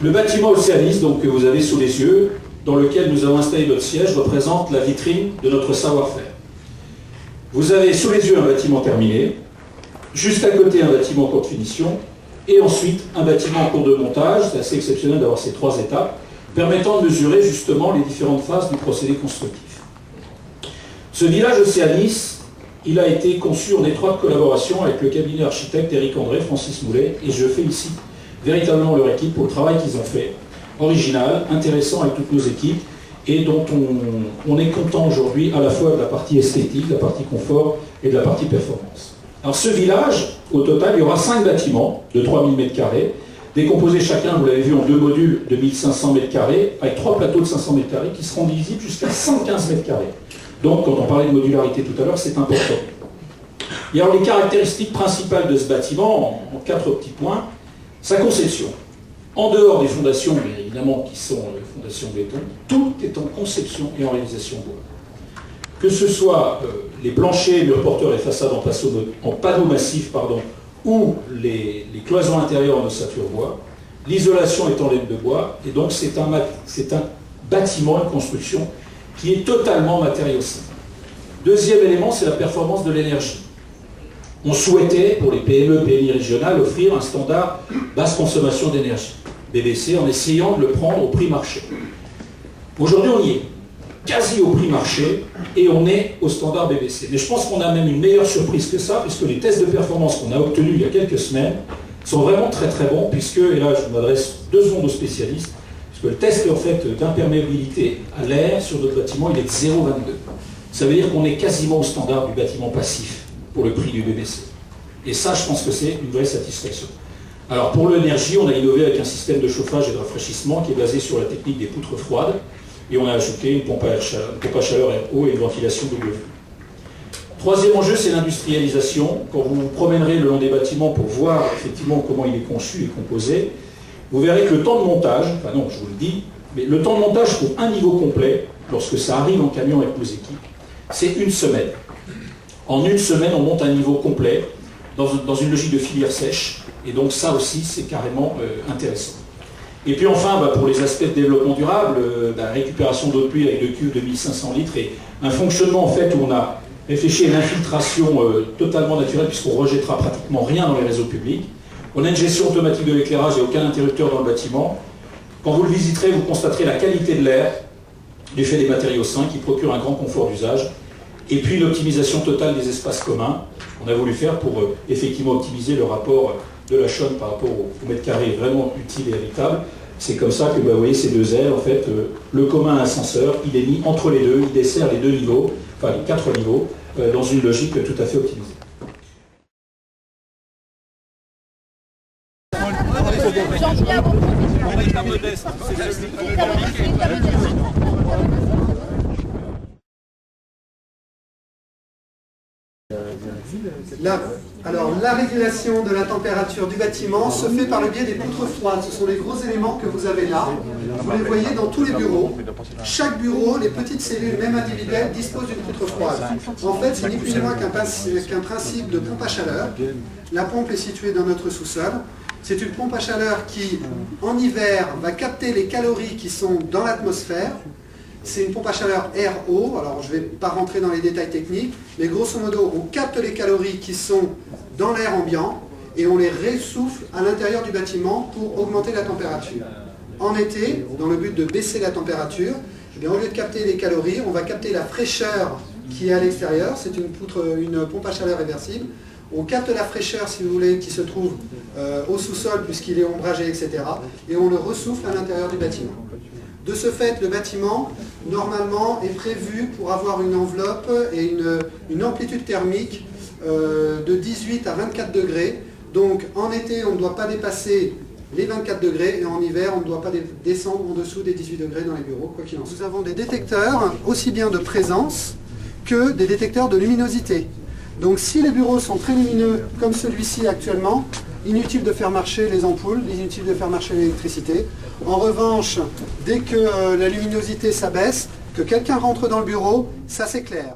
Le bâtiment Océanis, donc, que vous avez sous les yeux, dans lequel nous avons installé notre siège, représente la vitrine de notre savoir-faire. Vous avez sous les yeux un bâtiment terminé, juste à côté un bâtiment en cours de finition, et ensuite un bâtiment en cours de montage. C'est assez exceptionnel d'avoir ces trois étapes, permettant de mesurer justement les différentes phases du procédé constructif. Ce village Océanis, il a été conçu en étroite collaboration avec le cabinet architecte Éric André, Francis Moulet, et je félicite véritablement leur équipe pour le travail qu'ils ont fait, original, intéressant avec toutes nos équipes, et dont on est content aujourd'hui à la fois de la partie esthétique, de la partie confort et de la partie performance. Alors ce village, au total, il y aura 5 bâtiments de 3000 m², décomposés chacun, vous l'avez vu, en 2 modules de 1500 m², avec 3 plateaux de 500 m² qui seront divisibles jusqu'à 115 m². Donc, quand on parlait de modularité tout à l'heure, c'est important. Et alors, les caractéristiques principales de ce bâtiment, en 4 petits points, sa conception. En dehors des fondations, mais évidemment, qui sont les fondations béton, tout est en conception et en réalisation bois. Que ce soit les planchers, murs porteurs et façades en panneaux massifs, ou les cloisons intérieures en ossature bois, l'isolation est en laine de bois, et donc c'est un bâtiment, une construction qui est totalement matériau simple. Deuxième élément, c'est la performance de l'énergie. On souhaitait, pour les PME, PMI régionales, offrir un standard basse consommation d'énergie, BBC, en essayant de le prendre au prix marché. Aujourd'hui, on y est, quasi au prix marché, et on est au standard BBC. Mais je pense qu'on a même une meilleure surprise que ça, puisque les tests de performance qu'on a obtenus il y a quelques semaines sont vraiment très très bons, puisque, et là je m'adresse 2 secondes aux spécialistes, puisque le test en fait, d'imperméabilité à l'air sur notre bâtiment, il est de 0,22. Ça veut dire qu'on est quasiment au standard du bâtiment passif pour le prix du BBC. Et ça, je pense que c'est une vraie satisfaction. Alors pour l'énergie, on a innové avec un système de chauffage et de rafraîchissement qui est basé sur la technique des poutres froides, et on a ajouté une pompe à chaleur RO et une ventilation double vue. Troisième enjeu, c'est l'industrialisation. Quand vous vous promènerez le long des bâtiments pour voir effectivement comment il est conçu et composé, vous verrez que le temps de montage, enfin non, je vous le dis, mais le temps de montage pour un niveau complet, lorsque ça arrive en camion avec nos équipes, c'est 1 semaine. En 1 semaine, on monte un niveau complet dans une logique de filière sèche, et donc ça aussi, c'est carrément intéressant. Et puis enfin, pour les aspects de développement durable, récupération d'eau de pluie avec 2 cuves de 1500 litres, et un fonctionnement en fait où on a réfléchi à une infiltration totalement naturelle, puisqu'on ne rejettera pratiquement rien dans les réseaux publics. On a une gestion automatique de l'éclairage, il n'y a aucun interrupteur dans le bâtiment. Quand vous le visiterez, vous constaterez la qualité de l'air, du fait des matériaux sains, qui procurent un grand confort d'usage. Et puis l'optimisation totale des espaces communs, qu'on a voulu faire pour effectivement optimiser le rapport de la chaîne par rapport au mètre carré, vraiment utile et habitable. C'est comme ça que vous voyez ces 2 ailes, en fait, le commun ascenseur, il est mis entre les deux, il dessert les 2 niveaux, enfin les 4 niveaux, dans une logique tout à fait optimisée. La régulation de la température du bâtiment se fait par le biais des poutres froides. Ce sont les gros éléments que vous avez là. Vous les voyez dans tous les bureaux. Chaque bureau, les petites cellules, même individuelles, disposent d'une poutre froide. En fait, c'est ni plus ni moins qu'un principe de pompe à chaleur. La pompe est située dans notre sous-sol. C'est une pompe à chaleur qui, en hiver, va capter les calories qui sont dans l'atmosphère. C'est une pompe à chaleur RO, alors je ne vais pas rentrer dans les détails techniques, mais grosso modo, on capte les calories qui sont dans l'air ambiant et on les ressouffle à l'intérieur du bâtiment pour augmenter la température. En été, dans le but de baisser la température, eh bien, au lieu de capter les calories, on va capter la fraîcheur qui est à l'extérieur. C'est une pompe à chaleur réversible. On capte la fraîcheur, si vous voulez, qui se trouve au sous-sol puisqu'il est ombragé, etc. Et on le ressouffle à l'intérieur du bâtiment. De ce fait, le bâtiment, normalement, est prévu pour avoir une enveloppe et une amplitude thermique de 18 à 24 degrés. Donc, en été, on ne doit pas dépasser les 24 degrés et en hiver, on ne doit pas descendre en dessous des 18 degrés dans les bureaux, quoi qu'il en soit. Nous avons des détecteurs aussi bien de présence que des détecteurs de luminosité. Donc, si les bureaux sont très lumineux, comme celui-ci actuellement, inutile de faire marcher les ampoules, inutile de faire marcher l'électricité. En revanche, dès que la luminosité s'abaisse, que quelqu'un rentre dans le bureau, ça s'éclaire.